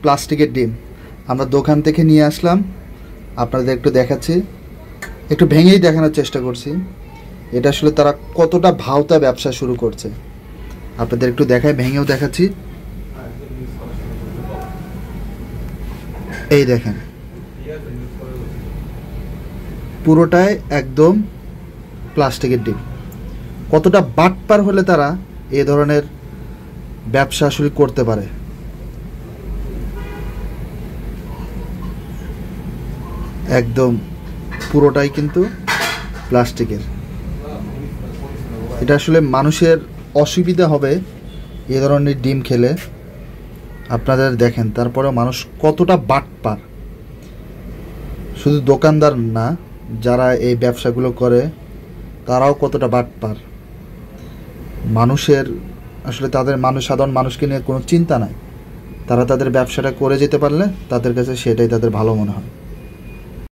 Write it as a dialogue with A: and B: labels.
A: প্লাস্টিকের ডিম আমরা দোকান থেকে নিয়ে আসলাম, আপনাদের একটু দেখাচ্ছি, একটু ভেঙেই দেখানোর চেষ্টা করছি। এটা আসলে তারা কতটা ভাওতা ব্যবসা শুরু করছে আপনাদের একটু দেখায়, ভেঙেও দেখাচ্ছি। এই দেখেন, পুরোটাই একদম প্লাস্টিকের ডিম। কতটা বাটপার হলে তারা এ ধরনের ব্যবসা আসলে করতে পারে। একদম পুরোটাই কিন্তু প্লাস্টিকের। এটা আসলে মানুষের অসুবিধা হবে এ ধরনের ডিম খেলে। আপনাদের দেখেন, তারপরে মানুষ কতটা বাটপার। শুধু দোকানদার না, যারা এই ব্যবসাগুলো করে তারাও কতটা বাটপার। মানুষের আসলে সাধারণ মানুষকে নিয়ে কোনো চিন্তা নাই। তারা তাদের ব্যবসাটা করে যেতে পারলে তাদের কাছে সেটাই তাদের ভালো মনে হয়।